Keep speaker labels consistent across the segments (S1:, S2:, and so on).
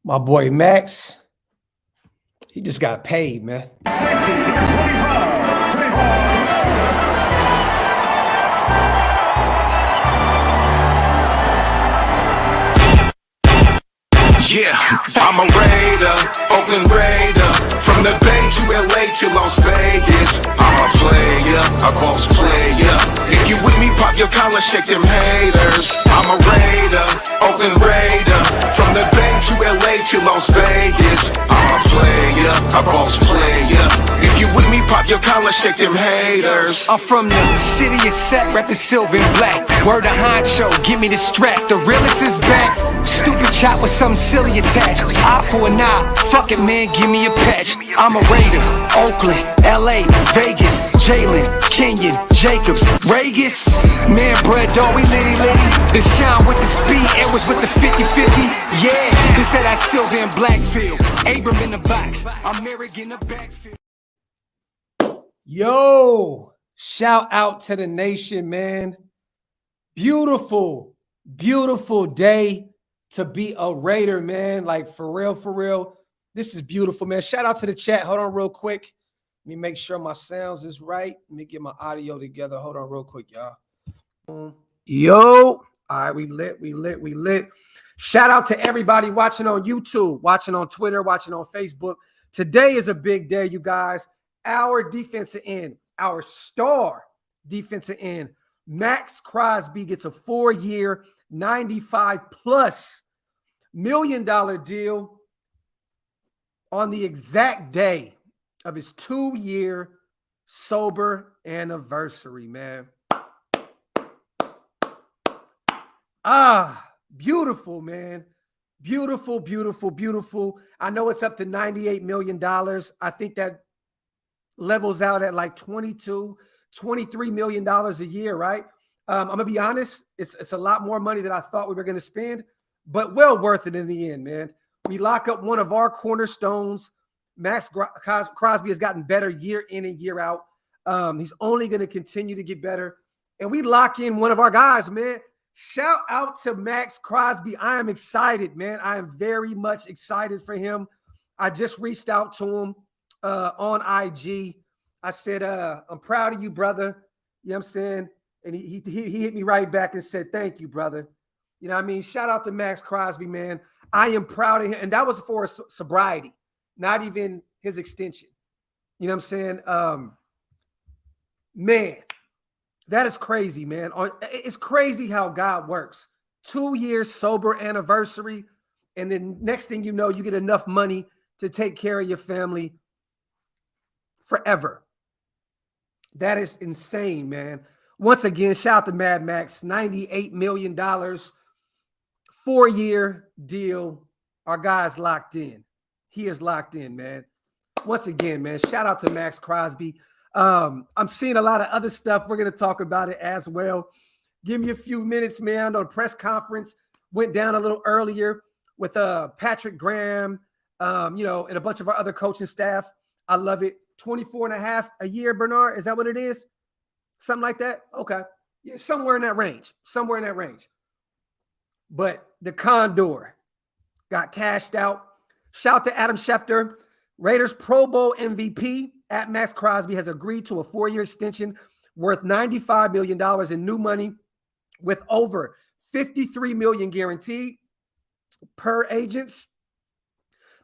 S1: My boy Max, he just got paid, man.
S2: Yeah, I'm a Raider, Oakland Raider. From the Bay to LA to Las Vegas. I'm a player, a boss player. If you with me, pop your collar, shake them haters. I'm a Raider, Oakland Raider. From the Bay to LA to Las Vegas. I'm a player, a boss player. If you with me, pop your collar, shake them haters.
S3: I'm from the city of set, rapping silver and black. Word of honcho, give me the strap. The realest is back. Stupid chop with some silly attached. Eye for an eye, fuck it man, give me a patch. I'm a Raider, Oakland, LA, Vegas, Jalen, Kenyon, Jacobs, Ragus. Man, bruh, dog, we litty. The shine with the speed, Edwards with the 50-50. Yeah, this that I silver and Blackfield. Abram in the box, I'm Merrick in the backfield.
S1: Yo, shout out to the nation, man. Beautiful, beautiful day to be a Raider, man. Like, for real. This is beautiful, man. Shout out to the chat. Hold on real quick. Let me make sure my sounds is right. Let me get my audio together. Hold on real quick, y'all. Yo. All right, we lit. Shout out to everybody watching on YouTube, watching on Twitter, watching on Facebook. Today is a big day, you guys. Our defensive end, our star defensive end, Maxx Crosby gets a 4-year, $95+ million deal on the exact day of his 2-year sober anniversary, man. Beautiful, man. Beautiful. I know it's up to $98 million. I think that levels out at like $22, $23 million a year, right? I'm going to be honest, it's a lot more money than I thought we were going to spend, but well worth it in the end, man. We lock up one of our cornerstones. Maxx Crosby has gotten better year in and year out. He's only going to continue to get better. And we lock in one of our guys, man. Shout out to Maxx Crosby. I am excited, man. I am very much excited for him. I just reached out to him on IG. I said, I'm proud of you, brother. You know what I'm saying? And he hit me right back and said, thank you, brother. You know what I mean? Shout out to Maxx Crosby, man. I am proud of him. And that was for sobriety, not even his extension. You know what I'm saying? Man, that is crazy, man. It's crazy how God works. 2 years sober anniversary. And then next thing you know, you get enough money to take care of your family forever. That is insane, man. Once again, shout out to Mad Max, $98 million, 4-year deal. Our guy's locked in. He is locked in, man. Once again, man, shout out to Maxx Crosby. I'm seeing a lot of other stuff. We're going to talk about it as well. Give me a few minutes, man. I know the press conference went down a little earlier with Patrick Graham, and a bunch of our other coaching staff. I love it. 24.5 a year, Bernard. Is that what it is? Something like that? Okay. Yeah, somewhere in that range. But the Condor got cashed out. Shout out to Adam Schefter. Raiders Pro Bowl MVP at Maxx Crosby has agreed to a 4-year extension worth $95 million in new money with over $53 million guaranteed per agents.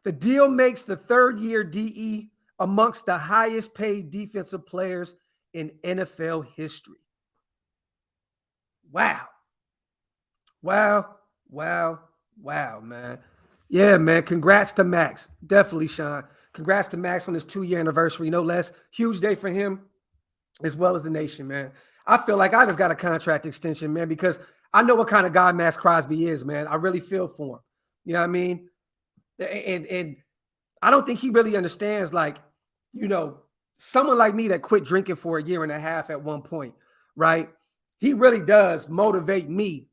S1: The deal makes the 3rd-year DE amongst the highest paid defensive players in NFL history. Wow, man. Yeah, man. Congrats to Max. Definitely, Sean. Congrats to Max on his 2-year anniversary, no less. Huge day for him as well as the nation, man. I feel like I just got a contract extension, man, because I know what kind of guy Maxx Crosby is, man. I really feel for him. You know what I mean? And I don't think he really understands, like, someone like me that quit drinking for 1.5 years at one point, right? He really does motivate me.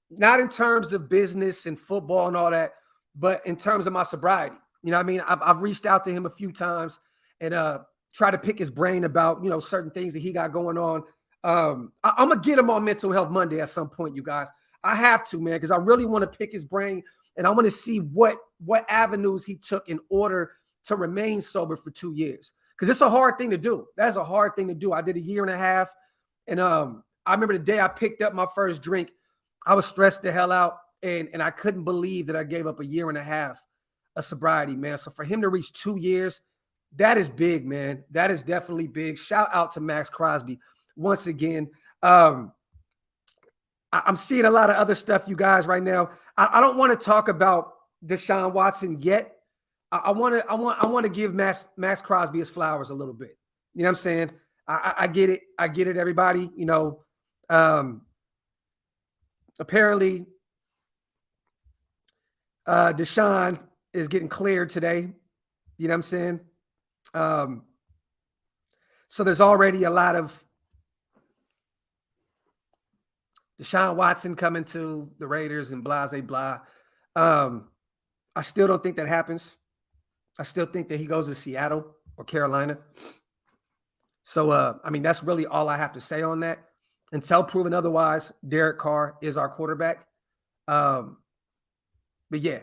S1: Not in terms of business and football and all that, but in terms of my sobriety. You know what I mean? I've reached out to him a few times and try to pick his brain about, certain things that he got going on. I'm going to get him on Mental Health Monday at some point, you guys. I have to, man, because I really want to pick his brain and I want to see what avenues he took in order to remain sober for 2 years. Because it's a hard thing to do. That's a hard thing to do. I did a year and a half, and I remember the day I picked up my first drink, I was stressed the hell out, and I couldn't believe that I gave up a year and a half of sobriety, man. So for him to reach 2 years, that is big, man. That is definitely big. Shout out to Maxx Crosby once again. I'm seeing a lot of other stuff, you guys, right now. I don't want to talk about Deshaun Watson yet. I want to give Maxx Crosby his flowers a little bit. You know what I'm saying? I get it. I get it, everybody. You know, apparently Deshaun is getting cleared today. You know what I'm saying? So there's already a lot of Deshaun Watson coming to the Raiders and blah, blah, blah. I still don't think that happens. I still think that he goes to Seattle or Carolina. So, I mean, that's really all I have to say on that. Until proven otherwise, Derek Carr is our quarterback. But yeah,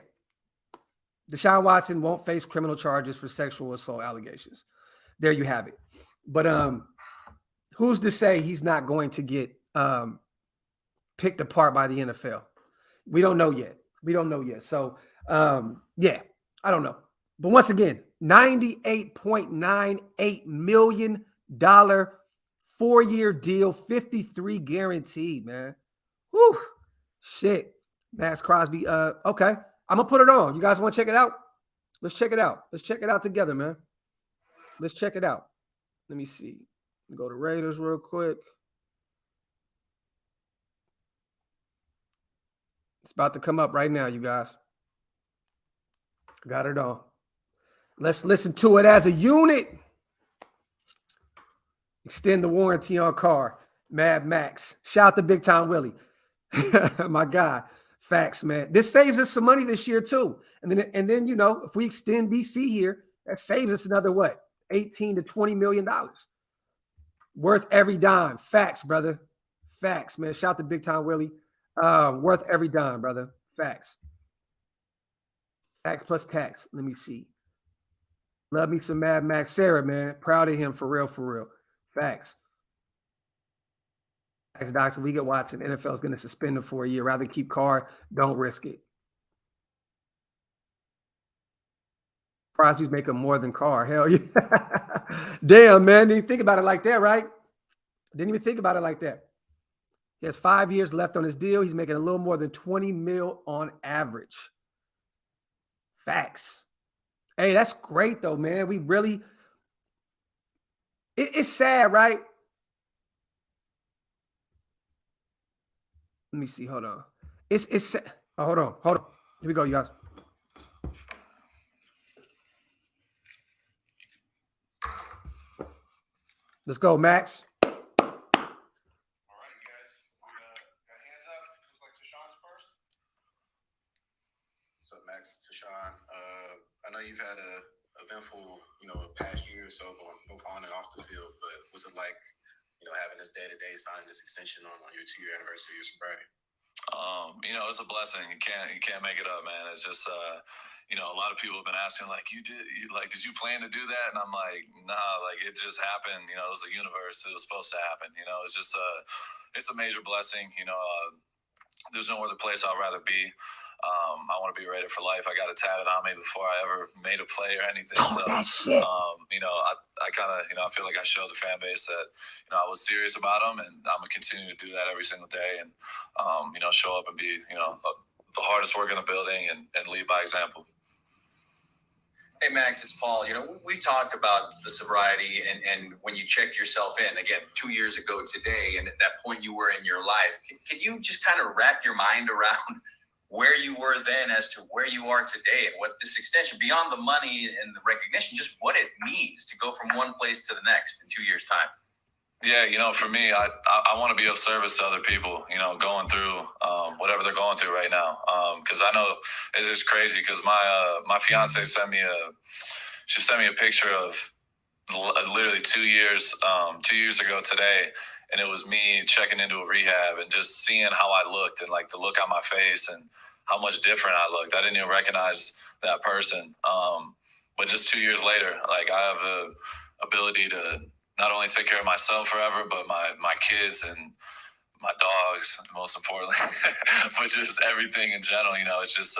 S1: Deshaun Watson won't face criminal charges for sexual assault allegations. There you have it. But who's to say he's not going to get picked apart by the NFL? We don't know yet. So, yeah, I don't know. But once again, $98.98 million 4-year deal, 53 guaranteed, man. Whew. Shit. Maxx Crosby. Okay. I'm going to put it on. You guys want to check it out? Let's check it out. Let's check it out together, man. Let's check it out. Let me see. Go to Raiders real quick. It's about to come up right now, you guys. Got it on. Let's listen to it as a unit. Extend the warranty on car. Mad Max. Shout out to Big Time Willie. My guy. Facts, man. This saves us some money this year, too. And then, you know, if we extend BC here, that saves us another what? $18 to $20 million. Worth every dime. Facts, brother. Facts, man. Shout out to Big Time Willie. Worth every dime, brother. Facts. Tax plus tax. Let me see. Love me some Mad Max. Sarah, man. Proud of him for real, for real. Facts. Facts, Doctor. We get Watson. NFL is going to suspend him for a year. Rather keep Carr. Don't risk it. Crosby's making more than Carr. Hell yeah. Damn, man. Didn't even think about it like that, right? Didn't even think about it like that. He has 5 years left on his deal. He's making a little more than 20 mil on average. Facts. Hey, that's great, though, man. We really – it's sad, right? Let me see. Hold on. It's sad. Oh, hold on. Here we go, you guys. Let's go, Max.
S4: All right, guys. Got hands up. Looks like Tashawn's first. So, Max, Tashawn, I know you've had a eventful, past year or so both on and off the field, but was it like, having this day-to-day signing this extension on your 2-year anniversary of your sobriety?
S5: It's a blessing. You can't make it up, man. It's just, a lot of people have been asking, like, did you plan to do that? And I'm like, nah, like, it just happened. It was the universe. It was supposed to happen. It's just it's a major blessing. There's no other place I'd rather be. I want to be Raider for life. I got it tatted on me before I ever made a play or anything.
S1: That shit.
S5: I kind of, I feel like I showed the fan base that, I was serious about them, and I'm going to continue to do that every single day and, show up and be, the hardest work in the building and lead by example.
S4: Hey, Max, it's Paul. We talked about the sobriety and when you checked yourself in, again, 2 years ago today, and at that point you were in your life. Can you just kind of wrap your mind around where you were then as to where you are today and what this extension, beyond the money and the recognition, just what it means to go from one place to the next in 2 years' time?
S5: Yeah, for me, I want to be of service to other people, going through whatever they're going through right now. Because I know it's just crazy because my fiance sent me a picture of literally 2 years ago today. And it was me checking into a rehab and just seeing how I looked and like the look on my face. And how much different I looked. I didn't even recognize that person. But just 2 years later, like I have the ability to not only take care of myself forever, but my kids and my dogs, most importantly, but just everything in general. You know, it's just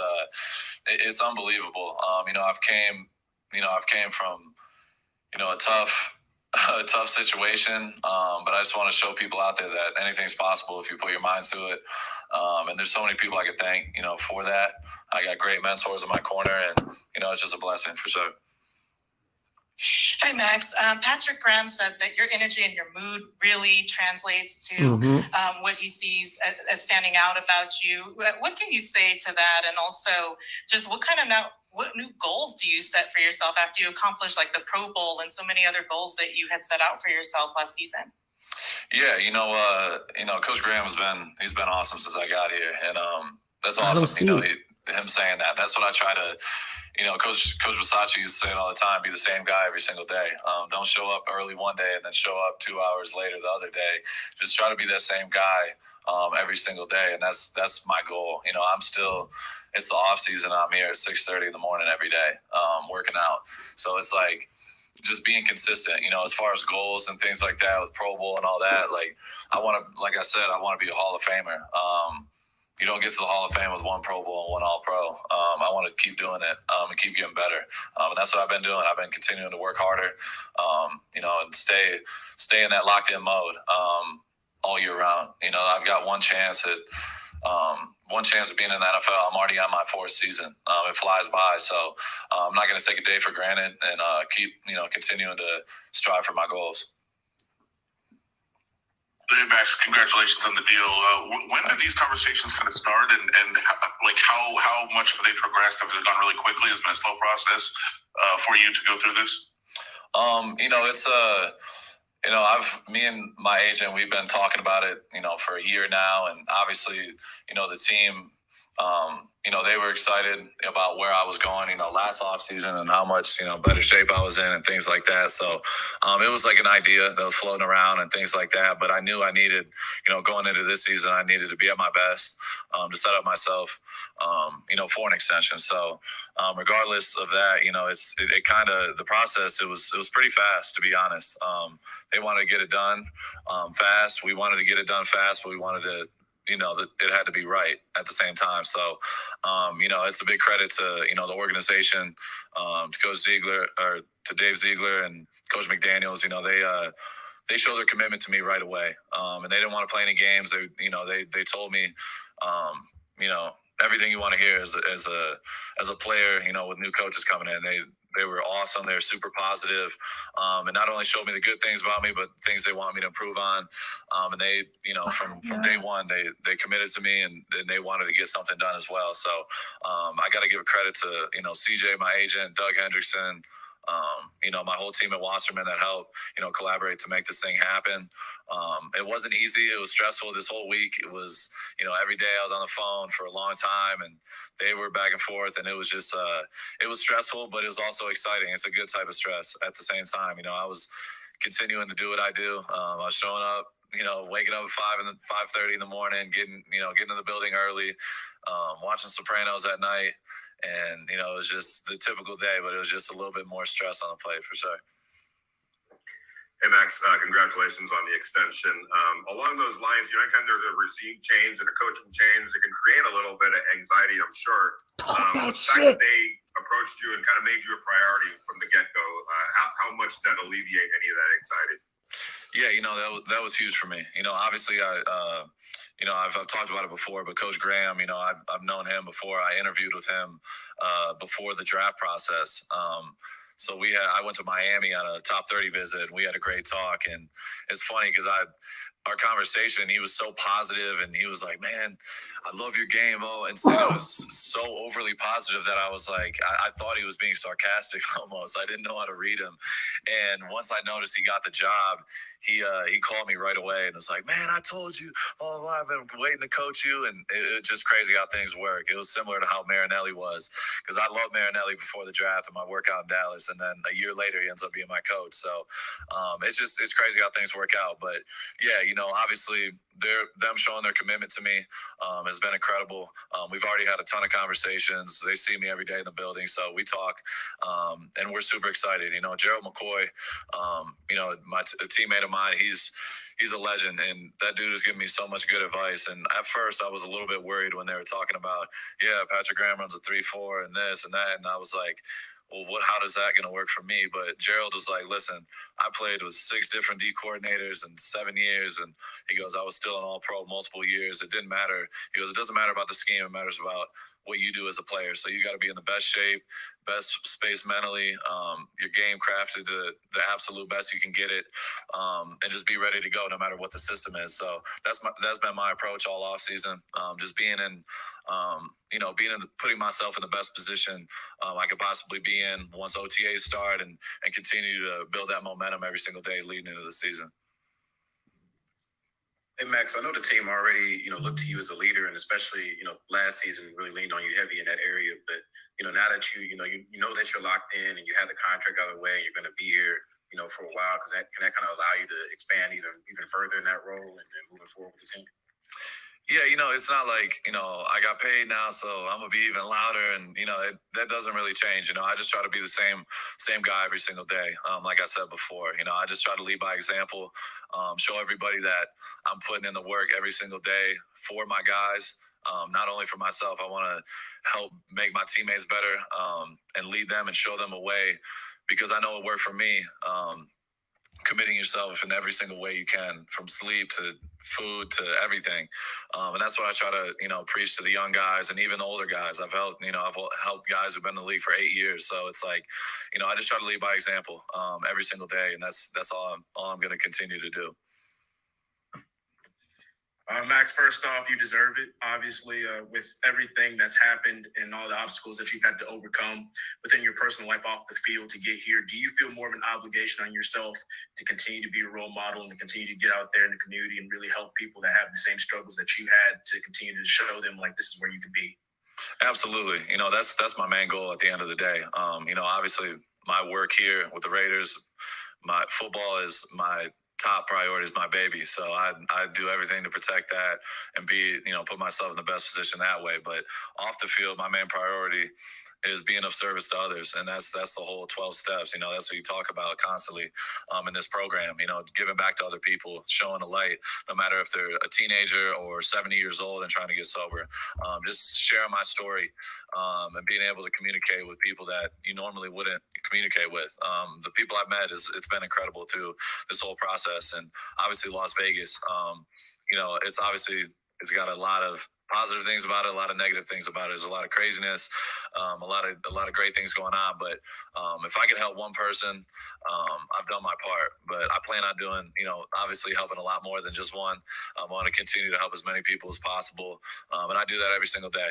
S5: it's unbelievable. I've came from a tough situation, but I just want to show people out there that anything's possible if you put your mind to it. And there's so many people I could thank, for that. I got great mentors in my corner, and it's just a blessing for sure.
S6: Hi, Max. Patrick Graham said that your energy and your mood really translates to what he sees as standing out about you. What can you say to that? And also, just what new goals do you set for yourself after you accomplish like the Pro Bowl and so many other goals that you had set out for yourself last season?
S5: Yeah, Coach Graham he's been awesome since I got here, and that's awesome. Him saying that. That's what I try to. Coach Versace used to say it all the time, be the same guy every single day. Don't show up early one day and then show up 2 hours later the other day. Just try to be that same guy every single day. And that's my goal. It's the off season. I'm here at 6:30 in the morning every day working out. So it's like just being consistent, as far as goals and things like that with Pro Bowl and all that. Like I want to be a Hall of Famer. You don't get to the Hall of Fame with one Pro Bowl and one All-Pro. I want to keep doing it and keep getting better. And that's what I've been doing. I've been continuing to work harder, and stay in that locked-in mode all year round. I've got one chance at being in the NFL. I'm already on my 4th season. It flies by, so I'm not going to take a day for granted and keep continuing to strive for my goals.
S7: Hey, Max, congratulations on the deal. When did these conversations kind of start, and how much have they progressed? Have they gone really quickly? Has it been a slow process for you to go through this? Me and my agent, we've been talking about it, for a year now, and obviously, the team, they were excited about where I was going, last offseason and how much, better shape I was in and things like that. So it was like an idea that was floating around and things like that. But I knew I needed, going into this season, I needed to be at my best to set up myself, for an extension. So regardless of that, it kind of, the process, it was pretty fast, to be honest. They wanted to get it done fast. We wanted to get it done fast, but we wanted to, that it had to be right at the same time. So, it's a big credit to, the organization, to Coach Ziegler, or to Dave Ziegler and Coach McDaniels. They showed their commitment to me right away. And they didn't want to play any games. They told me, everything you want to hear as a player, with new coaches coming in. They were awesome. They were super positive, and not only showed me the good things about me, but things they want me to improve on. And they, from day one, they committed to me, and they wanted to get something done as well. So I got to give credit to, CJ, my agent, Doug Hendrickson, my whole team at Wasserman that helped, collaborate to make this thing happen. It wasn't easy. It was stressful this whole week. It was, every day I was on the phone for a long time, and they were back and forth, and it was just, it was stressful, but it was also exciting. It's a good type of stress at the same time. I was continuing to do what I do. I was showing up, waking up at 5:30 in the morning, getting to the building early, watching Sopranos at night. And, it was just the typical day, but it was just a little bit more stress on the plate for sure.
S8: Hey, Max, congratulations on the extension. Along those lines, anytime there's a regime change and a coaching change, it can create a little bit of anxiety, I'm sure. The fact that they approached you and kind of made you a priority from the get-go, how much did that alleviate any of that anxiety?
S5: Yeah, that was huge for me. Obviously, I've talked about it before, but Coach Graham, I've known him before. I interviewed with him before the draft process. So I went to Miami on a top 30 visit. We had a great talk, and it's funny because our conversation, he was so positive, and he was like, "Man, I love your game." Oh, and it was so overly positive that I was like, I thought he was being sarcastic almost. I didn't know how to read him. And once I noticed he got the job, he called me right away and was like, "Man, I told you, I've been waiting to coach you." And it's just crazy how things work. It was similar to how Marinelli was, because I loved Marinelli before the draft and my workout in Dallas. And then a year later, he ends up being my coach. So it's crazy how things work out. But yeah,
S7: obviously them showing their commitment to me has been incredible. We've already had a ton of conversations. They see me every day in the building, so we talk, and we're super excited. Gerald McCoy, a teammate of mine, he's a legend, and that dude has given me so much good advice. And at first, I was a little bit worried when they were talking about, Patrick Graham runs a 3-4 and this and that, and I was like, well, how does that going to work for me? But Gerald was like, listen, I played with 6 different D coordinators in 7 years. And he goes, I was still an all-pro multiple years. It didn't matter. He goes, it doesn't matter about the scheme. It matters about what you do as a player. So you got to be in the best shape, best space mentally, your game crafted to the absolute best you can get it, and just be ready to go no matter what the system is. So that's been my approach all off season. Just being in, putting myself in the best position I could possibly be in once OTAs start, and continue to build that momentum every single day leading into the season.
S9: Hey, Max, I know the team already, looked to you as a leader, and especially, last season really leaned on you heavy in that area. But, now that you know that you're locked in and you have the contract out of the way and you're going to be here, for a while, because can that kind of allow you to expand even further in that role and moving forward with the team?
S7: Yeah, it's not like, I got paid now, so I'm going to be even louder. And, that doesn't really change. I just try to be the same guy every single day. Like I said before, I just try to lead by example, show everybody that I'm putting in the work every single day for my guys. Not only for myself, I want to help make my teammates better, and lead them and show them a way, because I know it worked for me. Committing yourself in every single way you can, from sleep to food to everything. And that's what I try to, preach to the young guys and even the older guys. I've helped guys who've been in the league for 8 years. So it's like, I just try to lead by example, every single day. And that's all I'm going to continue to do.
S9: Max, first off, you deserve it. Obviously, with everything that's happened and all the obstacles that you've had to overcome within your personal life off the field to get here, do you feel more of an obligation on yourself to continue to be a role model and to continue to get out there in the community and really help people that have the same struggles that you had, to continue to show them like this is where you can be?
S7: Absolutely. That's my main goal at the end of the day. Obviously my work here with the Raiders, my football is my top priority, is my baby. So I do everything to protect that and be, put myself in the best position that way. But off the field, my main priority is being of service to others. And that's the whole 12 steps. That's what you talk about constantly in this program, giving back to other people, showing the light, no matter if they're a teenager or 70 years old and trying to get sober. Just sharing my story, and being able to communicate with people that you normally wouldn't communicate with. The people I've met, it's been incredible through this whole process. And obviously Las Vegas, it's got a lot of positive things about it, a lot of negative things about it. There's a lot of craziness, a lot of great things going on. But if I could help one person, I've done my part. But I plan on doing, obviously helping a lot more than just one. I want to continue to help as many people as possible, and I do that every single day,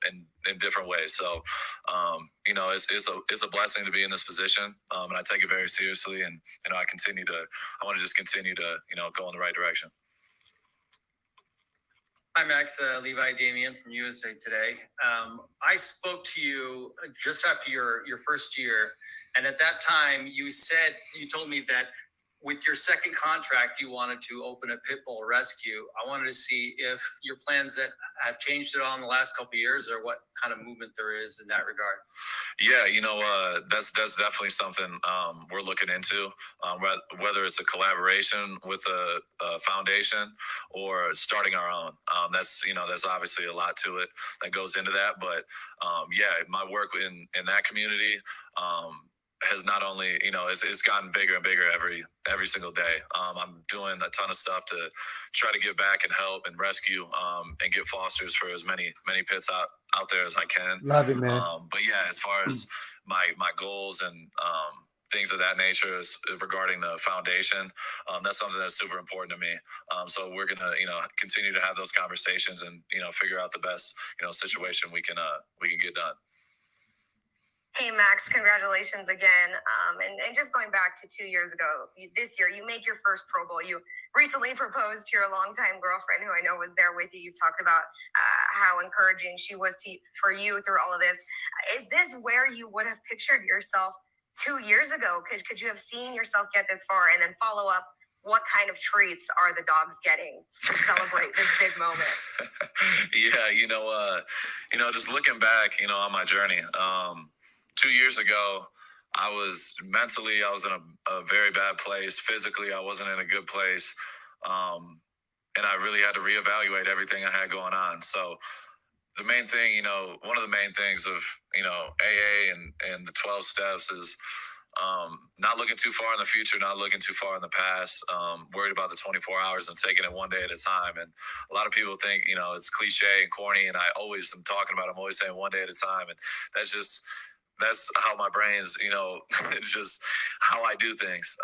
S7: in different ways. So, it's a blessing to be in this position, and I take it very seriously. And I want to just continue to go in the right direction.
S10: Hi, Max. Levi Damian from USA Today. I spoke to you just after your first year, and at that time you told me that with your second contract you wanted to open a pit bull rescue. I wanted to see if your plans that have changed at all in the last couple of years, or what kind of movement there is in that regard.
S7: Yeah, that's definitely something we're looking into, whether it's a collaboration with a foundation or starting our own. That's obviously a lot to it that goes into that. But my work in that community has not only, it's gotten bigger and bigger every single day. I'm doing a ton of stuff to try to give back and help and rescue, and get fosters for as many pits out there as I can.
S1: Love it, man.
S7: But yeah, as far as my goals and things of that nature is regarding the foundation, that's something that's super important to me. So we're gonna, continue to have those conversations and figure out the best situation we can get done.
S11: Hey, Max, congratulations again. And just going back to 2 years ago, this year, you make your first Pro Bowl. You recently proposed to your longtime girlfriend, who I know was there with you. You've talked about how encouraging she was for you through all of this. Is this where you would have pictured yourself 2 years ago? Could you have seen yourself get this far? And then follow up, what kind of treats are the dogs getting to celebrate this big moment?
S7: Yeah, just looking back, on my journey, 2 years ago, I was in a very bad place. Physically, I wasn't in a good place. And I really had to reevaluate everything I had going on. So the main thing, one of the main things of, AA and the 12 steps is not looking too far in the future, not looking too far in the past, worried about the 24 hours and taking it one day at a time. And a lot of people think, it's cliche and corny. And I always am talking about, I'm always saying one day at a time. And that's how my brain's, it's just how I do things.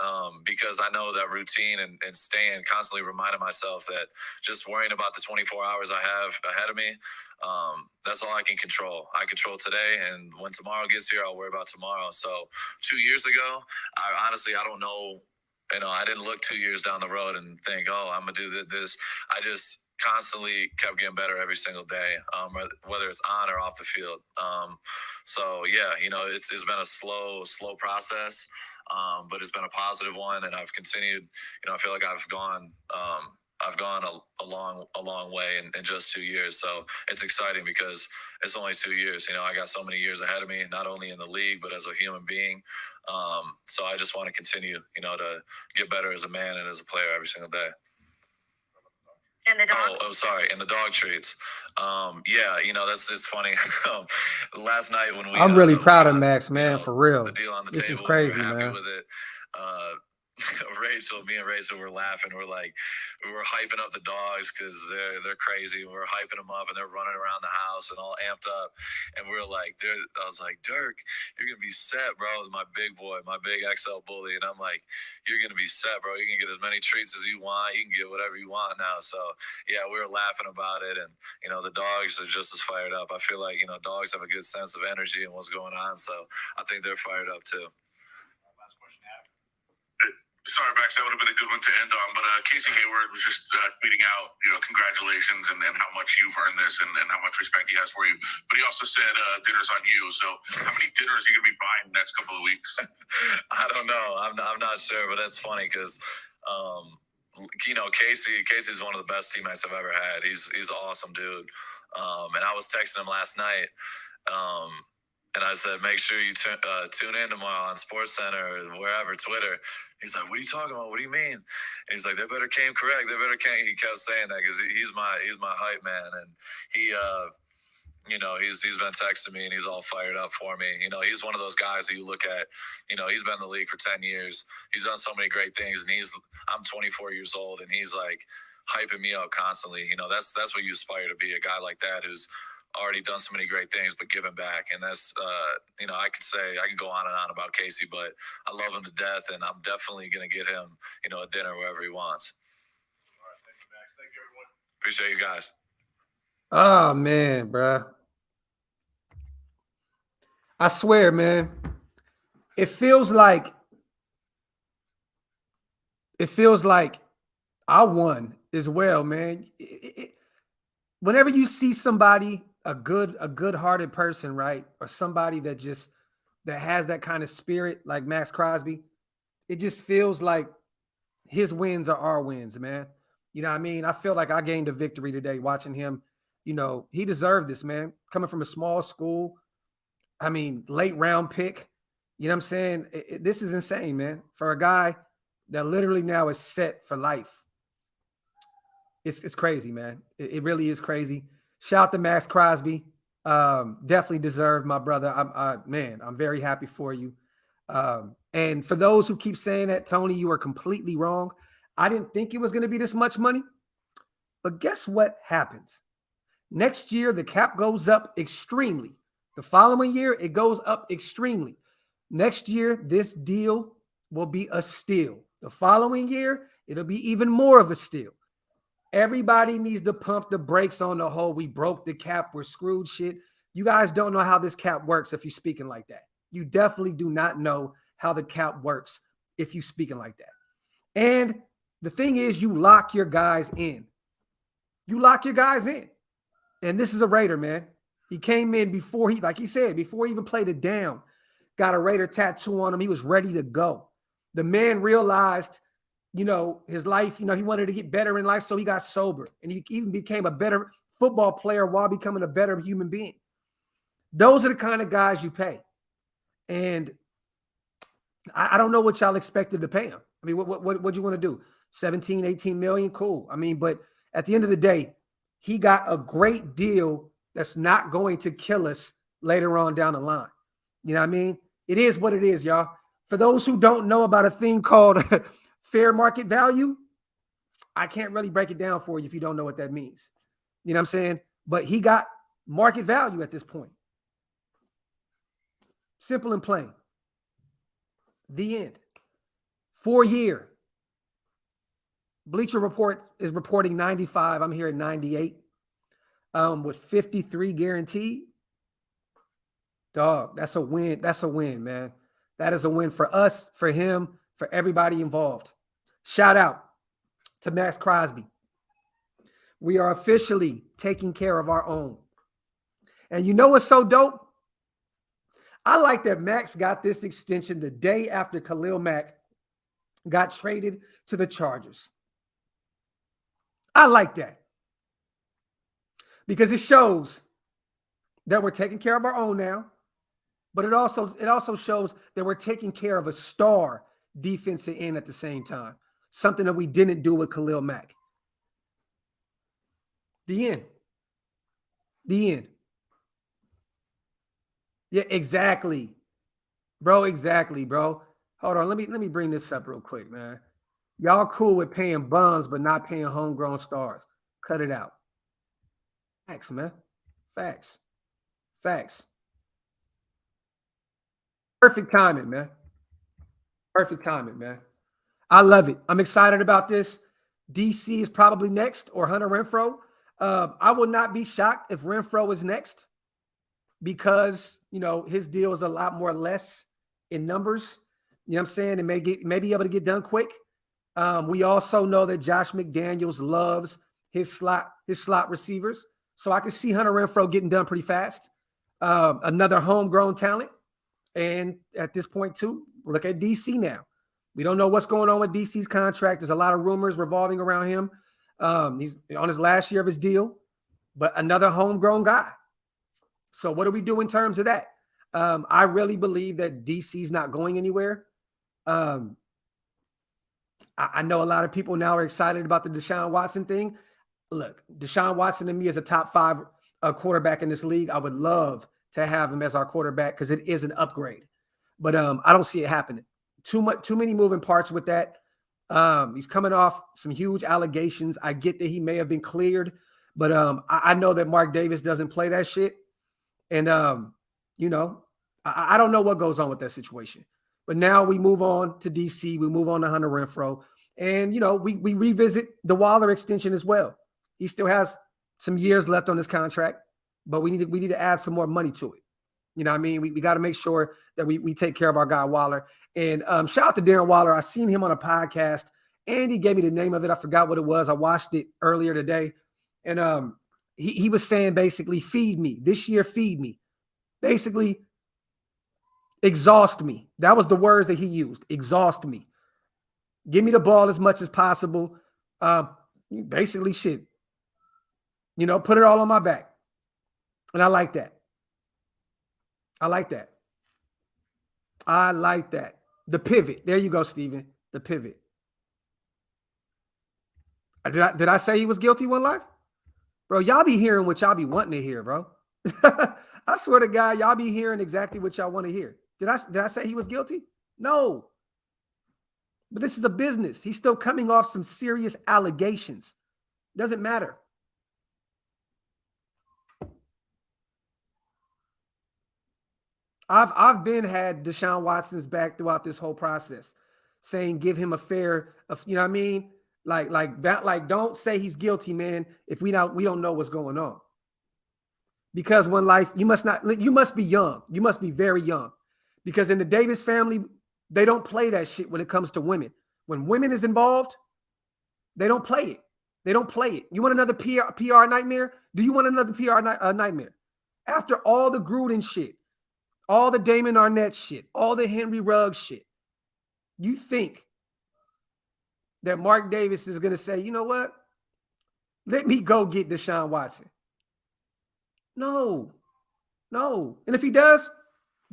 S7: Because I know that routine and staying constantly reminding myself that just worrying about the 24 hours I have ahead of me, that's all I can control. I control today, and when tomorrow gets here, I'll worry about tomorrow. So 2 years ago, I don't know, I didn't look 2 years down the road and think, oh, I'm going to do this. I just constantly kept getting better every single day, whether it's on or off the field. So yeah, it's been a slow process, but it's been a positive one, and I've continued. I feel like I've gone a long way in just 2 years. So it's exciting because it's only 2 years. I got so many years ahead of me, not only in the league but as a human being. So I just want to continue, to get better as a man and as a player every single day.
S11: And the dogs?
S7: Oh, sorry. And the dog treats. It's funny. Last night when
S1: I'm really proud of Maxx, man, for real.
S7: The deal on the
S1: this
S7: table,
S1: is crazy,
S7: we were happy
S1: man.
S7: with it. Me and Rachel were laughing. We were hyping up the dogs because they're crazy. We're hyping them up and they're running around the house and all amped up. And I was like, Dirk, you're gonna be set, bro. With my big boy, my big XL bully, and I'm like, you're gonna be set, bro. You can get as many treats as you want. You can get whatever you want now. So yeah, we were laughing about it, and the dogs are just as fired up. I feel like dogs have a good sense of energy and what's going on. So I think they're fired up too.
S8: Sorry, Max, that would have been a good one to end on. But Casey Hayward was just tweeting out, congratulations and how much you've earned this and how much respect he has for you. But he also said dinner's on you. So how many dinners are you going to be buying the next couple of weeks?
S7: I don't know. I'm not sure, but that's funny because, Casey's one of the best teammates I've ever had. He's an awesome dude. And I was texting him last night. And I said, make sure you tune in tomorrow on SportsCenter or wherever, Twitter. He's like, what are you talking about? What do you mean? And he's like, they better came correct. They better came. He kept saying that because he's my hype man. And he, he's been texting me and he's all fired up for me. He's one of those guys that you look at, he's been in the league for 10 years. He's done so many great things. And I'm 24 years old and he's like hyping me up constantly. That's what you aspire to be, a guy like that who's already done so many great things, but giving back. And that's, I can go on and on about Casey, but I love him to death, and I'm definitely going to get him, a dinner wherever he wants.
S8: All right, thank you, Max. Thank you, everyone.
S7: Appreciate you guys.
S1: Oh, man, bro. I swear, man, it feels like I won as well, man. Whenever you see somebody, a good-hearted person, right, or somebody that has that kind of spirit, like Maxx Crosby, it just feels like his wins are our wins, man. You know what I mean? I feel like I gained a victory today watching him. He deserved this, man. Coming from a small school, late round pick. You know what I'm saying? This is insane, man. For a guy that literally now is set for life. It's crazy, man. It really is crazy. Shout out to Maxx Crosby. Definitely deserved, my brother. I'm very happy for you. And for those who keep saying that, Tony, you are completely wrong. I didn't think it was going to be this much money. But guess what happens? Next year, the cap goes up extremely. The following year, it goes up extremely. Next year, this deal will be a steal. The following year, it'll be even more of a steal. Everybody needs to pump the brakes on the whole, we broke the cap, we're screwed shit. You guys don't know how this cap works if you're speaking like that. You definitely do not know how the cap works if you're speaking like that. And the thing is, you lock your guys in. You lock your guys in. And this is a Raider, man. He came in before he even played it down, got a Raider tattoo on him. He was ready to go. The man realized, you know, his life, you know, he wanted to get better in life, so he got sober. And he even became a better football player while becoming a better human being. Those are the kind of guys you pay. And I don't know what y'all expected to pay him. I mean, what you want to do? 17, 18 million? Cool. I mean, but at the end of the day, he got a great deal that's not going to kill us later on down the line. You know what I mean? It is what it is, y'all. For those who don't know about a thing called fair market value, I can't really break it down for you if you don't know what that means. You know what I'm saying? But he got market value at this point. Simple and plain. The end. 4-year. Bleacher Report is reporting 95. I'm here at 98. With 53 guaranteed. Dog, that's a win. That's a win, man. That is a win for us, for him, for everybody involved. Shout out to Maxx Crosby. We are officially taking care of our own. And you know what's so dope? I like that Maxx got this extension the day after Khalil Mack got traded to the Chargers. I like that. Because it shows that we're taking care of our own now. But it also shows that we're taking care of a star defensive end at the same time. Something that we didn't do with Khalil Mack. The end. The end. Yeah, exactly. Bro, exactly, bro. Hold on, let me bring this up real quick, man. Y'all cool with paying bums, but not paying homegrown stars. Cut it out. Facts, man. Facts. Facts. Perfect timing, man. Perfect timing, man. I love it. I'm excited about this. DC is probably next, or Hunter Renfrow. I will not be shocked if Renfrow is next because, you know, his deal is a lot more less in numbers. You know what I'm saying? And may be able to get done quick. We also know that Josh McDaniels loves his slot receivers. So I can see Hunter Renfrow getting done pretty fast. Another homegrown talent. And at this point, too, look at DC now. We don't know what's going on with DC's contract. There's a lot of rumors revolving around him. He's on his last year of his deal, but another homegrown guy. So what do we do in terms of that? I really believe that DC's not going anywhere. I know a lot of people now are excited about the Deshaun Watson thing. Look, Deshaun Watson to me is a top 5 quarterback in this league. I would love to have him as our quarterback because it is an upgrade. But I don't see it happening. Too many moving parts with that. He's coming off some huge allegations. I get that he may have been cleared, but I know that Mark Davis doesn't play that shit. And, you know, I don't know what goes on with that situation. But now we move on to DC. We move on to Hunter Renfrow. And, you know, we revisit the Waller extension as well. He still has some years left on his contract, but we need to add some more money to it. You know what I mean? We got to make sure that we take care of our guy Waller. And shout out to Darren Waller. I seen him on a podcast, and he gave me the name of it. I forgot what it was. I watched it earlier today. And he was saying basically, feed me. This year, feed me. Basically, exhaust me. That was the words that he used. Exhaust me. Give me the ball as much as possible. Basically, shit. You know, put it all on my back. And I like that. I like that. I like that. The pivot. There you go, Steven. The pivot. Did I say he was guilty one life? Bro, y'all be hearing what y'all be wanting to hear, bro. I swear to God, y'all be hearing exactly what y'all want to hear. Did I say he was guilty? No. But this is a business. He's still coming off some serious allegations. Doesn't matter. I've been had Deshaun Watson's back throughout this whole process, saying give him a fair, you know what I mean? Like don't say he's guilty, man, if we don't know what's going on. Because one life, you must be young. You must be very young. Because in the Davis family, they don't play that shit when it comes to women. When women is involved, they don't play it. They don't play it. You want another PR nightmare? Do you want another PR nightmare? After all the Gruden shit, all the Damon Arnett shit, all the Henry Ruggs shit, you think that Mark Davis is going to say, you know what? Let me go get Deshaun Watson. No. And if he does,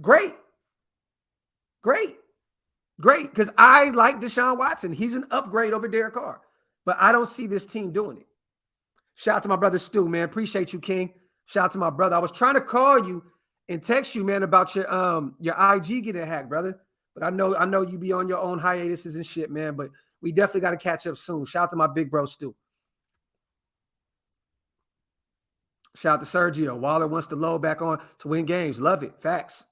S1: great. Because I like Deshaun Watson. He's an upgrade over Derek Carr. But I don't see this team doing it. Shout out to my brother Stu, man. Appreciate you, King. Shout out to my brother. I was trying to call you and text you, man, about your IG getting hacked, brother. But I know you be on your own hiatuses and shit, man. But we definitely got to catch up soon. Shout out to my big bro Stu. Shout out to Sergio. Waller wants to load back on to win games. Love it. Facts.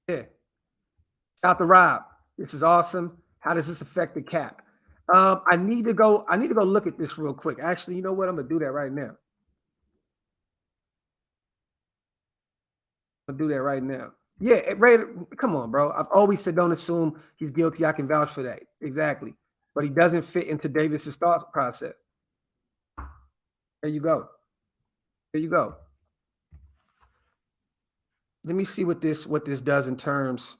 S1: Yeah. Shout out to Rob. This is awesome. How does this affect the cap? I need to go look at this real quick. Actually, you know what? I'm gonna do that right now. Yeah, Ray, come on, bro. I've always said don't assume he's guilty. I can vouch for that. Exactly. But he doesn't fit into Davis's thought process. There you go. Let me see what this does in terms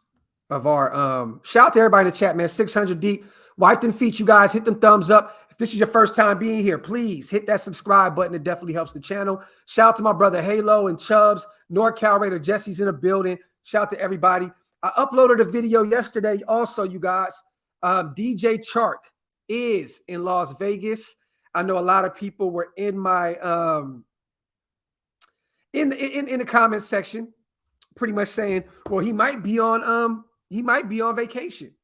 S1: of our shout out to everybody in the chat, man. 600 deep. Wipe them feet, you guys. Hit them thumbs up. If this is your first time being here, please hit that subscribe button. It definitely helps the channel. Shout out to my brother Halo and Chubbs. NorCal Raider Jesse's in the building. Shout out to everybody. I uploaded a video yesterday also, you guys. DJ Chark is in Las Vegas. I know a lot of people were in my in the comment section pretty much saying, well, he might be on vacation.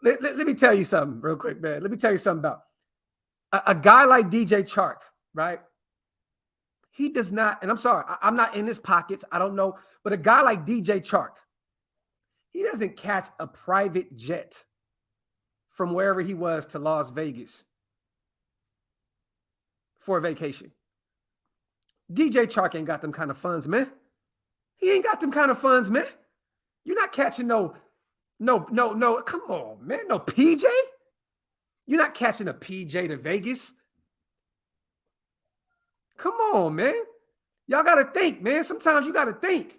S1: Let me tell you something real quick, man. Let me tell you something about a guy like DJ Chark, right? He does not, and I'm sorry, I'm not in his pockets. I don't know, but a guy like DJ Chark, he doesn't catch a private jet from wherever he was to Las Vegas for a vacation. DJ Chark ain't got them kind of funds, man. He ain't got them kind of funds, man. You're not catching no, come on, man. No PJ? You're not catching a PJ to Vegas. Come on, man. Y'all got to think, man. Sometimes you got to think.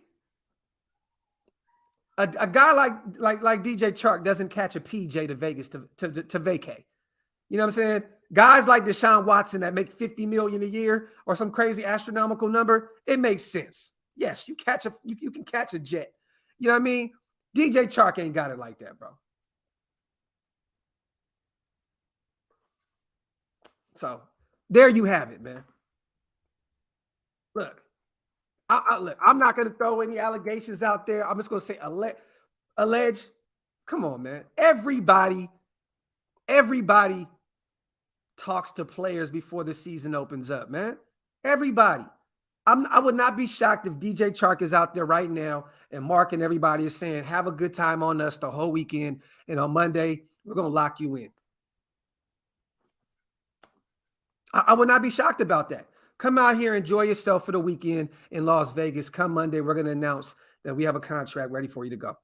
S1: A guy like DJ Chark doesn't catch a PJ to Vegas to vacay. You know what I'm saying? Guys like Deshaun Watson that make $50 million a year or some crazy astronomical number, it makes sense. Yes, you can catch a jet. You know what I mean? DJ Chark ain't got it like that, bro. So there you have it, man. Look, I'm not going to throw any allegations out there. I'm just going to say allege. Come on, man. Everybody talks to players before the season opens up, man. Everybody. I would not be shocked if DJ Chark is out there right now and Mark and everybody is saying, have a good time on us the whole weekend. And on Monday, we're going to lock you in. I would not be shocked about that. Come out here, enjoy yourself for the weekend in Las Vegas. Come Monday, we're going to announce that we have a contract ready for you to go.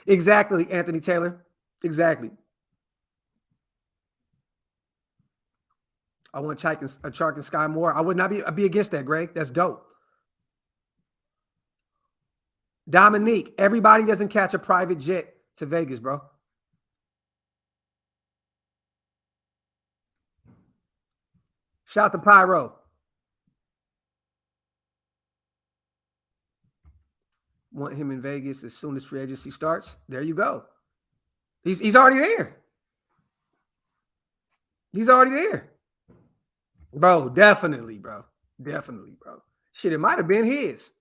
S1: Exactly, Anthony Taylor. Exactly. I want Chark and Sky Moore. I would not be against that, Greg. That's dope. Dominique, everybody doesn't catch a private jet to Vegas, bro. Shout out to Pyro. Want him in Vegas as soon as free agency starts. There you go. He's already there. He's already there. Bro, definitely, bro. Definitely, bro. Shit, it might have been his.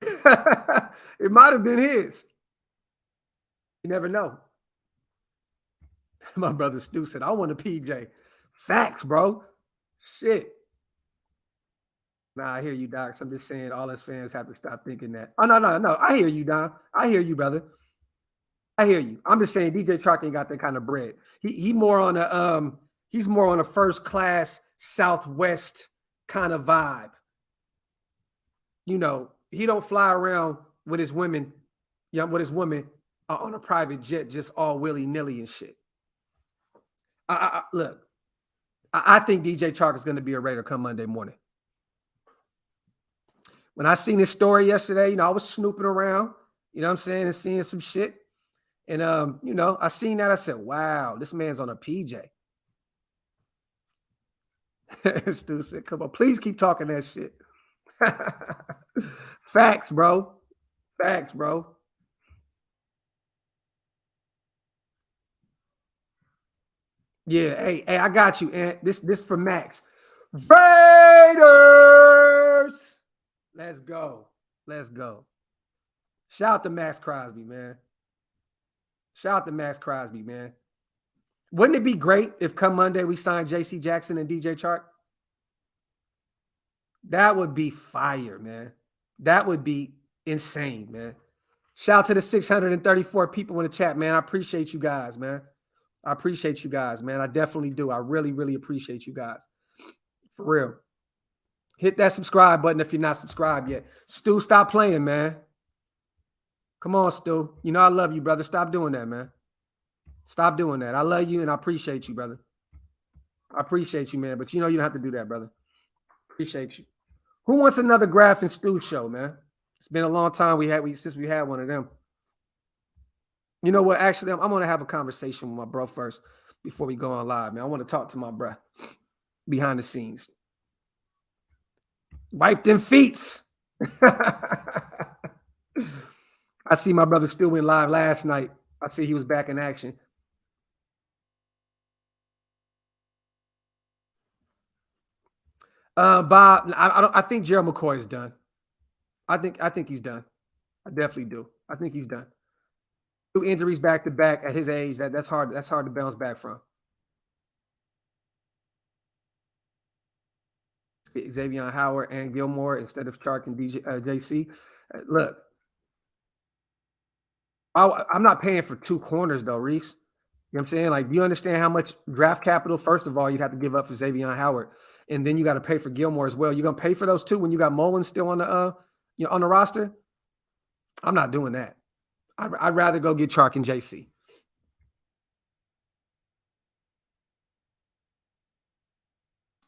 S1: It might have been his. You never know. My brother Stu said, I want a PJ. Facts, bro. Shit. Nah, I hear you, Docs. I'm just saying all us fans have to stop thinking that. Oh, no. I hear you, Don. I hear you, brother. I hear you. I'm just saying DJ Chark ain't got that kind of bread. He's more on a first class Southwest kind of vibe. You know, he don't fly around with his women, on a private jet, just all willy-nilly and shit. Look, I think DJ Chark is going to be a Raider come Monday morning. When I seen this story yesterday, I was snooping around, what I'm saying, and seeing some shit. And, I seen that. I said, wow, this man's on a PJ. Stu said, come on, please keep talking that shit. Facts, bro. Facts, bro. Yeah, hey, I got you. And this for Max. Raiders. Let's go. Let's go. Shout out to Maxx Crosby, man. Shout out to Maxx Crosby, man. Wouldn't it be great if come Monday we signed J.C. Jackson and DJ Chark? That would be fire, man. That would be insane, man. Shout out to the 634 people in the chat, man. I appreciate you guys, man. I appreciate you guys, man. I definitely do. I really, really appreciate you guys. For real. Hit that subscribe button if you're not subscribed yet. Stu, stop playing, man. Come on, Stu. I love you, brother. Stop doing that, man. Stop doing that. I love you and I appreciate you, brother. I appreciate you, man. But you don't have to do that, brother. Appreciate you. Who wants another Graphk and Stu show, man? It's been a long time since we had one of them. You know what? Actually, I'm going to have a conversation with my bro first before we go on live, man. I want to talk to my bro behind the scenes. Wipe them feets. I see my brother still went live last night. I see he was back in action. Bob, I think Gerald McCoy is done. I think he's done. I definitely do. I think he's done. 2 injuries back to back at his age. That's hard. That's hard to bounce back from. Xavier Howard and Gilmore instead of Chark and JC. Look, I'm not paying for 2 corners though, Reese. You know what I'm saying? Like, do you understand how much draft capital, first of all, you'd have to give up for Xavier Howard, and then you got to pay for Gilmore as well. You're gonna pay for those 2 when you got Mullins still on the on the roster? I'm not doing that. I'd rather go get Chark and JC.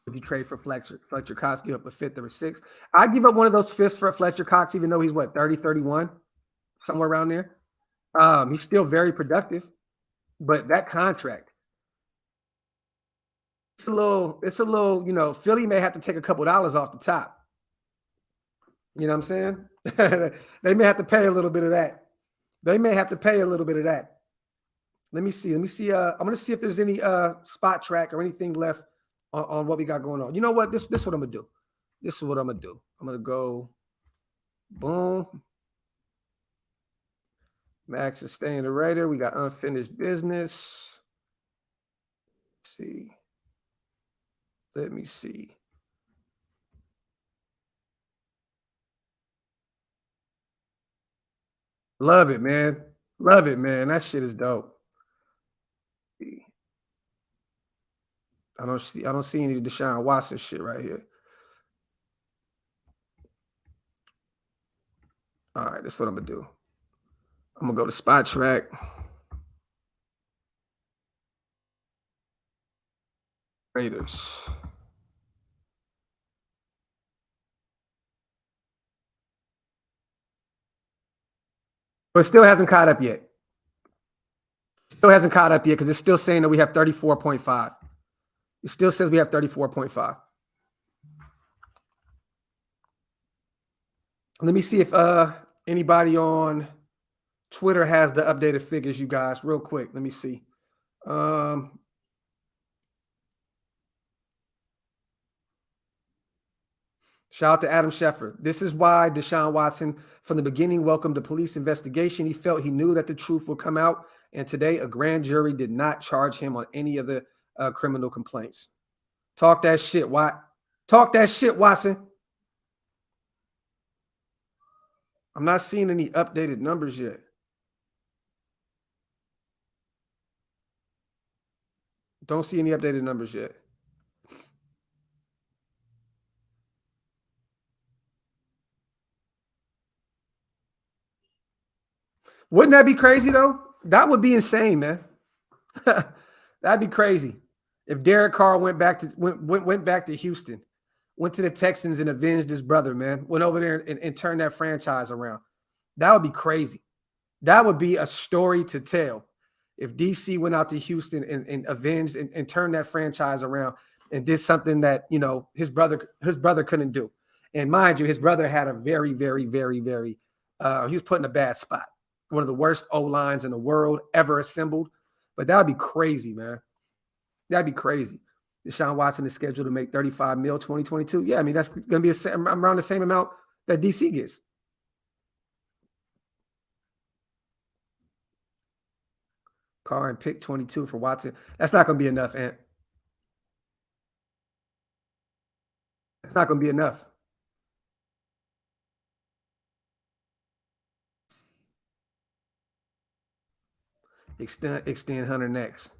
S1: If you trade for Fletcher Cox, give up a 5th or a 6th. I'd give up one of those 5ths for Fletcher Cox, even though he's 30, 31, somewhere around there. He's still very productive, but that contract, it's a little, Philly may have to take a couple dollars off the top. You know what I'm saying? They may have to pay a little bit of that. Let me see. I'm going to see if there's any spot track or anything left on what we got going on. You know what? This is what I'm going to do. I'm going to go, boom. Max is staying the Raider. We got unfinished business. Let me see. Love it, man. That shit is dope. I don't see any Deshaun Watson shit right here. All right, that's what I'm gonna do. I'm gonna go to spot track. Raiders. But it still hasn't caught up yet. Because it's still saying that we have 34.5. It still says we have 34.5. Let me see if anybody on Twitter has the updated figures, you guys, real quick. Let me see. Shout out to Adam Schefter. This is why Deshaun Watson, from the beginning, welcomed the police investigation. He felt he knew that the truth would come out. And today, a grand jury did not charge him on any of the criminal complaints. Talk that shit, Watt. Talk that shit, Watson. I'm not seeing any updated numbers yet. Don't see any updated numbers yet. Wouldn't that be crazy, though? That would be insane, man. That'd be crazy. If Derek Carr went back to Houston, went to the Texans and avenged his brother, man, went over there and turned that franchise around, that would be crazy. That would be a story to tell. If DC went out to Houston and avenged and turned that franchise around and did something that, you know, his brother couldn't do. And mind you, his brother had a very, very, very, very, he was put in a bad spot. One of the worst O-lines in the world ever assembled. But that would be crazy, man. That'd be crazy. Deshaun Watson is scheduled to make $35 million 2022. Yeah, I mean, that's going to be around the same amount that DC gets. Carr and pick 22 for Watson. That's not going to be enough, Ant. That's not going to be enough. Extend Hunter next.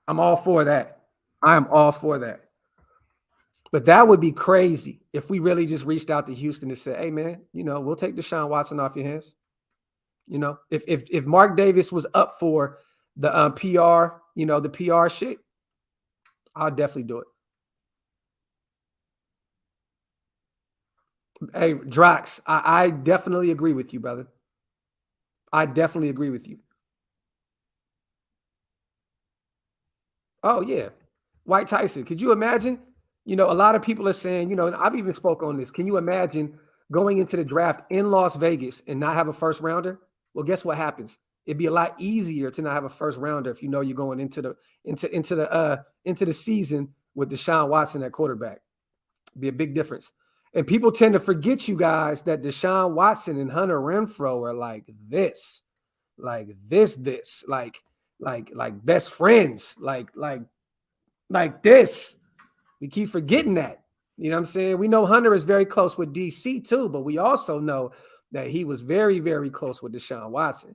S1: I'm all for that. I am all for that. But that would be crazy if we really just reached out to Houston and said, hey, man, you know, we'll take Deshaun Watson off your hands. You know, if Mark Davis was up for the PR, you know, the PR shit, I'll definitely do it. Hey, Drax, I definitely agree with you, brother. I definitely agree with you. Oh, yeah. White Tyson, could you imagine? You know, a lot of people are saying, you know, and I've even spoke on this. Can you imagine going into the draft in Las Vegas and not have a first rounder? Well, guess what happens? It'd be a lot easier to not have a first rounder if you know you're going into the season with Deshaun Watson at quarterback. It'd be a big difference. And people tend to forget, you guys, that Deshaun Watson and Hunter Renfrow are like this, like best friends, like this. We keep forgetting that. You know what I'm saying? We know Hunter is very close with DC too, but we also know that he was very, very close with Deshaun Watson.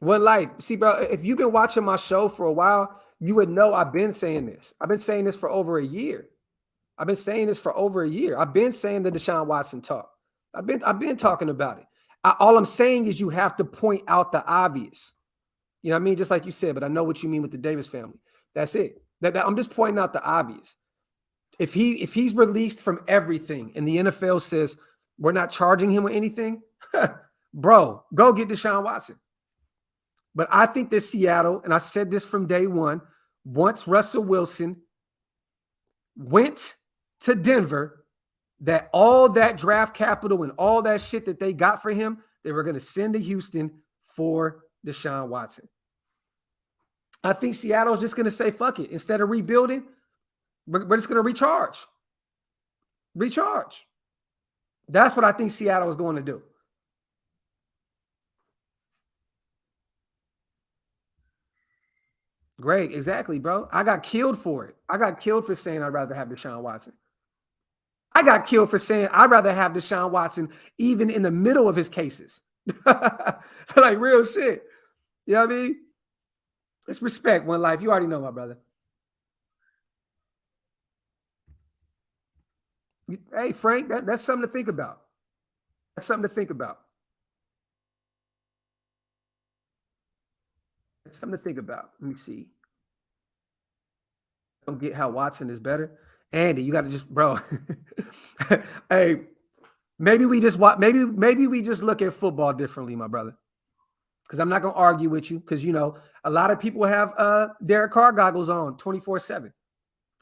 S1: One life. See, bro, if you've been watching my show for a while, you would know I've been saying this. I've been saying this for over a year. I've been saying this for over a year. I've been saying the Deshaun Watson talk. I've been talking about it. All I'm saying is you have to point out the obvious. You know what I mean? Just like you said, but I know what you mean with the Davis family. That's it. I'm just pointing out the obvious. If he's released from everything and the NFL says we're not charging him with anything, bro, go get Deshaun Watson. But I think that Seattle, and I said this from day one, once Russell Wilson went to Denver, that all that draft capital and all that shit that they got for him, they were going to send to Houston for Deshaun Watson. I think Seattle's just going to say, fuck it. Instead of rebuilding, we're just going to recharge. Recharge. That's what I think Seattle is going to do. Great, exactly, bro. I got killed for it. I got killed for saying I'd rather have Deshaun Watson. I got killed for saying I'd rather have Deshaun Watson even in the middle of his cases. Like real shit. You know what I mean? It's respect, one life. You already know, my brother. Hey, Frank, that's something to think about. That's something to think about. That's something to think about. Let me see. Don't get how Watson is better. Andy, you got to just, bro. Hey, maybe we just maybe we just look at football differently, my brother. Because I'm not gonna argue with you, because you know a lot of people have Derek Carr goggles on 24/7.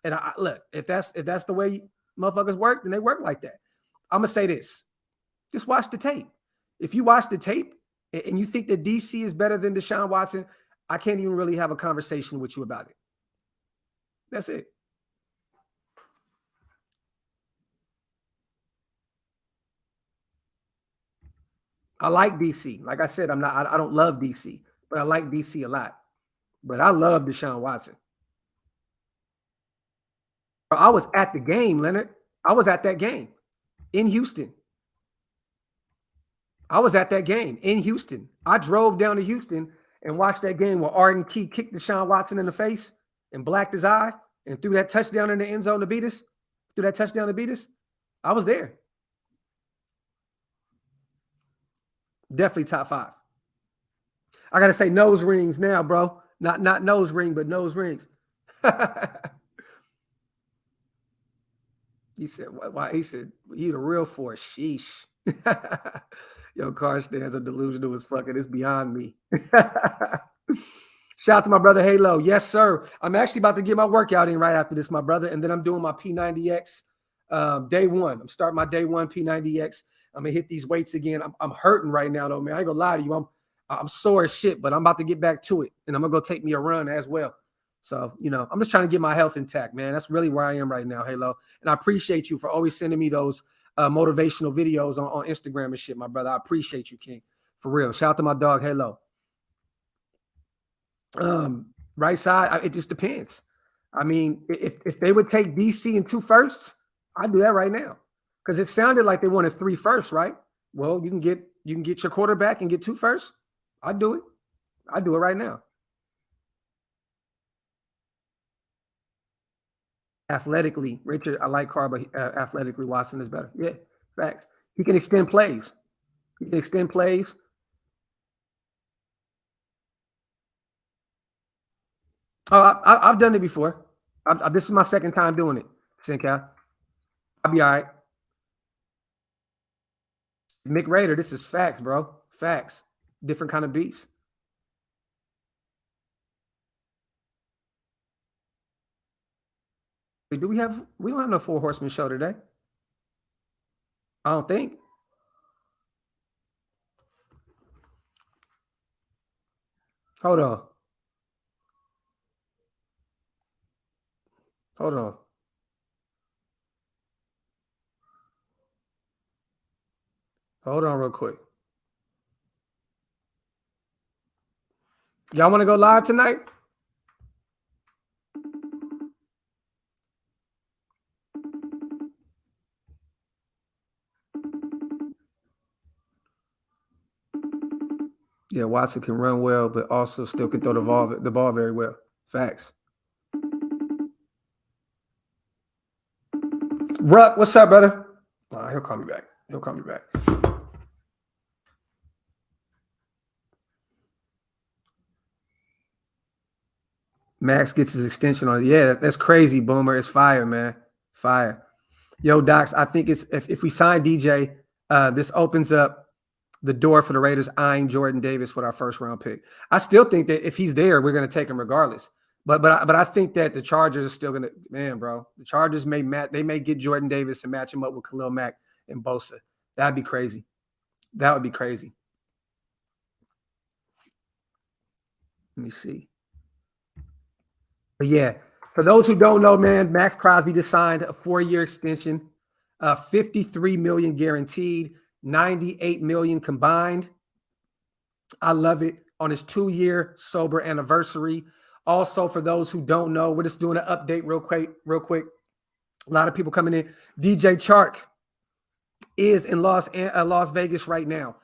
S1: And I look, if that's the way motherfuckers work, then they work like that. I'm gonna say this: just watch the tape. If you watch the tape and you think that DC is better than Deshaun Watson, I can't even really have a conversation with you about it. That's it. I like DC. Like I said, I don't love DC, but I like DC a lot. But I love Deshaun Watson. I was at the game, Leonard. I was at that game in Houston. I was at that game in Houston. I drove down to Houston and watched that game where Arden Key kicked Deshaun Watson in the face and blacked his eye and threw that touchdown in the end zone to beat us. I was there. Definitely top 5. I gotta say nose rings now, bro. Not nose ring, but nose rings. He said, "Why?" He said, "You the real force." Sheesh. Yo, car stands are delusional as fucking. It's beyond me. Shout out to my brother Halo. Yes, sir. I'm actually about to get my workout in right after this, my brother, and then I'm doing my P90X day 1. I'm starting my day 1 P90X. I'm gonna hit these weights again. I'm hurting right now, though, man. I ain't gonna lie to you. I'm sore as shit, but I'm about to get back to it, and I'm gonna go take me a run as well. So, I'm just trying to get my health intact, man. That's really where I am right now, Halo. And I appreciate you for always sending me those motivational videos on Instagram and shit, my brother. I appreciate you, King. For real. Shout out to my dog, Halo. Right side, it just depends. I mean, if they would take DC and 2 firsts, I'd do that right now. Because it sounded like they wanted 3 firsts, right? Well, you can get your quarterback and get 2 firsts. I'd do it. I'd do it right now. Athletically, Richard, I like Carr, but athletically, Watson is better. Yeah, facts. He can extend plays. Oh, I've done it before. This is my second time doing it, Sincal. I'll be all right. Mick Raider, this is facts, bro. Facts. Different kind of beast. Wait, we don't have no 4 Horsemen show today. I don't think. Hold on. Hold on. Hold on real quick. Y'all want to go live tonight? Yeah, Watson can run well, but also still can throw the ball very well. Facts. Ruck, what's up, brother? He'll call me back. Max gets his extension on it. Yeah, that's crazy, Boomer. It's fire, man. Fire. Yo, Docs, I think it's if we sign DJ, this opens up the door for the Raiders eyeing Jordan Davis with our first round pick. I still think that if he's there, we're going to take him regardless. But I think that the Chargers are still going to, man, bro. The Chargers may get Jordan Davis and match him up with Khalil Mack and Bosa. That'd be crazy. That would be crazy. Let me see. But yeah, for those who don't know, man, Maxx Crosby just signed a 4-year extension, $53 million guaranteed, $98 million combined. I love it. On his 2-year sober anniversary. Also, for those who don't know, we're just doing an update real quick. A lot of people coming in. DJ Chark is in Las Vegas right now.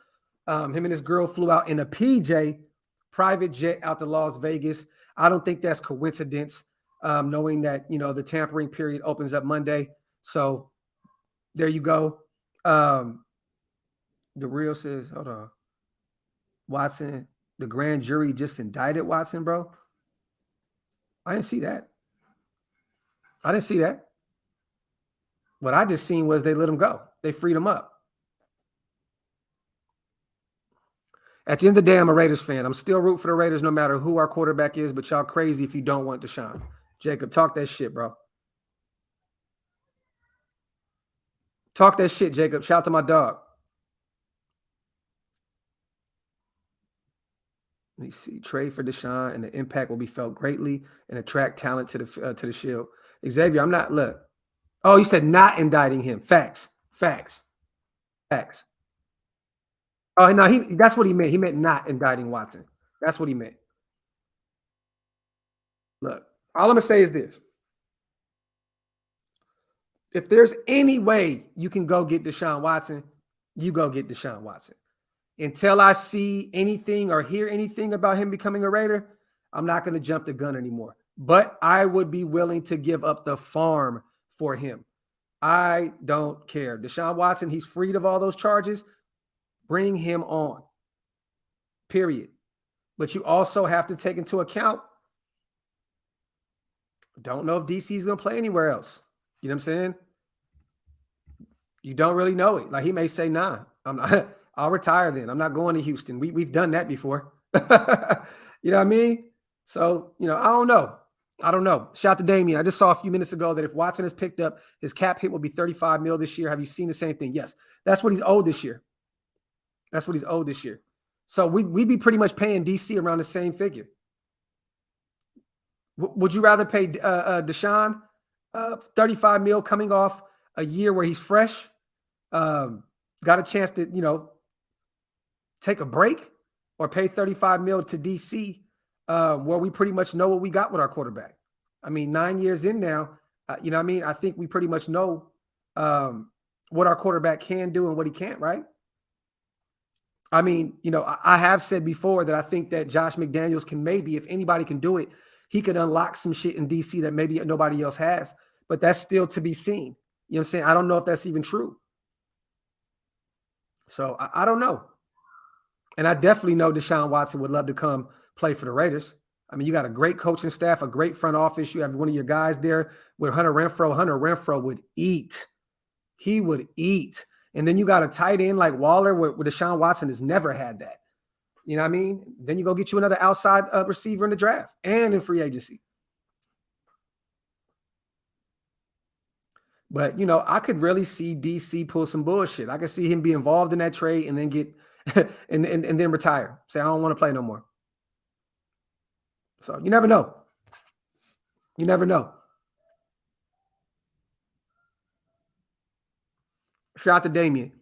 S1: Him and his girl flew out in a PJ private jet out to Las Vegas. I don't think that's coincidence, knowing that, the tampering period opens up Monday. So there you go. The real says, hold on. Watson, the grand jury just indicted Watson, bro. I didn't see that. What I just seen was they let him go. They freed him up. At the end of the day, I'm a Raiders fan. I'm still rooting for the Raiders no matter who our quarterback is, but y'all crazy if you don't want Deshaun. Jacob, talk that shit, bro. Talk that shit, Jacob. Shout out to my dog. Let me see. Trade for Deshaun, and the impact will be felt greatly and attract talent to the Shield. Xavier, I'm not. Look. Oh, you said not indicting him. Facts. Oh no, that's what he meant. He meant not indicting Watson. That's what he meant. Look, all I'm gonna say is this: if there's any way you can go get Deshaun Watson, you go get Deshaun Watson. Until I see anything or hear anything about him becoming a Raider, I'm not going to jump the gun anymore. But I would be willing to give up the farm for him. I don't care. Deshaun Watson, he's freed of all those charges. Bring him on. period. But you also have to take into account, don't know if DC is going to play anywhere else. You know what I'm saying? You don't really know it. Like, he may say, nah, I'm not, I'll retire then. I'm not going to Houston. We've done that before. You know what I mean? So, you know, I don't know. I don't know. Shout out to Damien. I just saw a few minutes ago that if Watson is picked up, his cap hit will be 35 mil this year. Have you seen the same thing? Yes. That's what he's owed this year. That's what he's owed this year. So we'd be pretty much paying DC around the same figure. Would you rather pay Deshaun 35 mil coming off a year where he's fresh, got a chance to, you know, take a break, or pay 35 mil to DC where we pretty much know what we got with our quarterback? I mean, 9 years in now, you know what I mean? I think we pretty much know what our quarterback can do and what he can't, right? I mean, you know, I have said before that I think that Josh McDaniels can maybe, if anybody can do it, he could unlock some shit in DC that maybe nobody else has, but that's still to be seen. You know what I'm saying? I don't know if that's even true. So I don't know. And I definitely know Deshaun Watson would love to come play for the Raiders. I mean, you got a great coaching staff, a great front office. You have one of your guys there with Hunter Renfrow. Hunter Renfrow would eat. He would eat. And then you got a tight end like Waller, where Deshaun Watson has never had that. You know what I mean? Then you go get you another outside receiver in the draft and in free agency. But, you know, I could really see DC pull some bullshit. I could see him be involved in that trade and then get and then retire. Say, I don't want to play no more. So you never know. You never know. Shout out to Damien.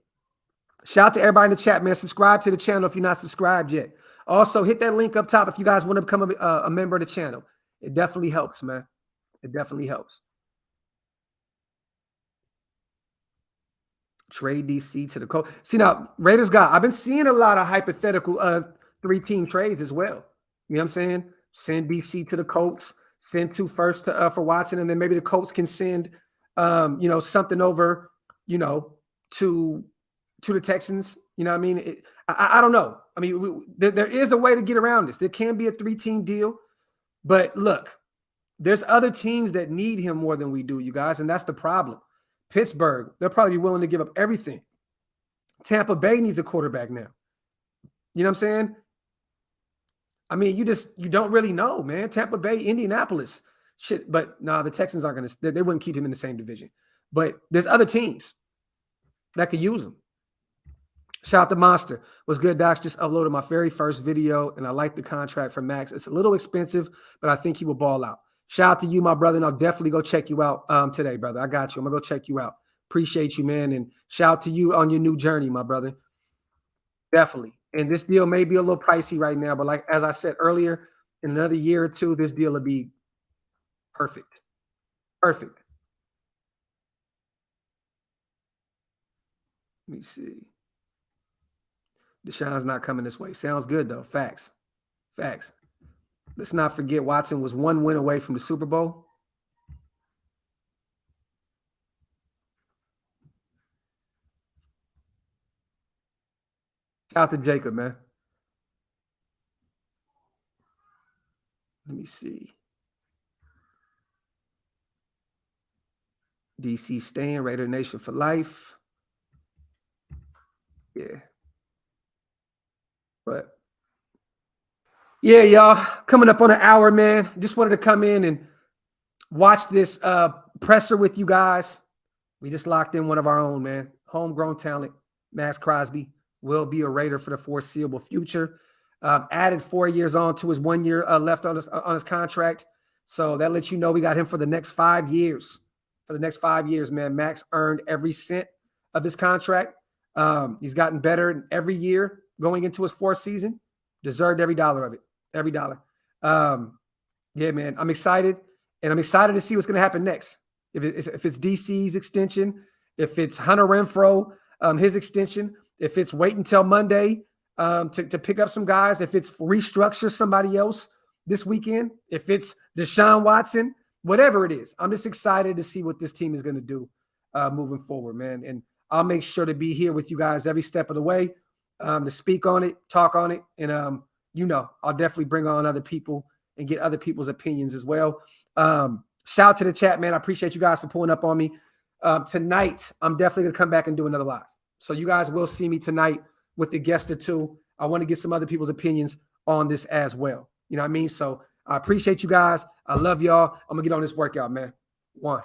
S1: Shout out to everybody in the chat, man. Subscribe to the channel if you're not subscribed yet. Also, hit that link up top if you guys want to become a member of the channel. It definitely helps, man. It definitely helps. Trade DC to the Colts. See, now, Raiders I've been seeing a lot of hypothetical 3-team trades as well. You know what I'm saying? Send DC to the Colts, send 2 firsts for Watson, and then maybe the Colts can send, you know, something over, you know, to the Texans. You know what I mean? I don't know. I mean, there is a way to get around this. There can be a 3-team deal. But look, there's other teams that need him more than we do, you guys, and that's the problem. Pittsburgh, they'll probably be willing to give up everything. Tampa Bay needs a quarterback now. You know what I'm saying? I mean, you don't really know, man. Tampa Bay, Indianapolis, shit. But no, the Texans aren't going to, they wouldn't keep him in the same division. But there's other teams that could use him. Shout out to Monster. What's good, Docs? Just uploaded my very first video, and I like the contract for Maxx. It's a little expensive, but I think he will ball out. Shout out to you, my brother, and I'll definitely go check you out today, brother. I got you. I'm going to go check you out. Appreciate you, man, and shout out to you on your new journey, my brother. Definitely. And this deal may be a little pricey right now, but like as I said earlier, in another year or two, this deal will be perfect. Perfect. Let me see. Deshaun's not coming this way. Sounds good, though. Facts. Facts. Let's not forget Watson was 1 win away from the Super Bowl. Shout out to Jacob, man. Let me see. DC staying, Raidernation for life. Yeah. But yeah, y'all, coming up on an hour, man. Just wanted to come in and watch this presser with you guys. We just locked in one of our own, man. Homegrown talent, Maxx Crosby, will be a Raider for the foreseeable future. Added 4 years on to his 1 year left on his contract. So that lets you know we got him for the next 5 years. For the next 5 years, man, Maxx earned every cent of his contract. He's gotten better every year going into his 4th season. Deserved every dollar of it. Every dollar. Yeah, man, I'm excited. And I'm excited to see what's going to happen next. If it's DC's extension, if it's Hunter Renfrow, his extension, if it's wait until Monday to pick up some guys, if it's restructure somebody else this weekend, if it's Deshaun Watson, whatever it is, I'm just excited to see what this team is going to do moving forward, man. And I'll make sure to be here with you guys every step of the way. to speak on it, talk on it. And, I'll definitely bring on other people and get other people's opinions as well. Shout out to the chat, man. I appreciate you guys for pulling up on me. Tonight, I'm definitely going to come back and do another live. So you guys will see me tonight with a guest or two. I want to get some other people's opinions on this as well. You know what I mean? So I appreciate you guys. I love y'all. I'm going to get on this workout, man. 1.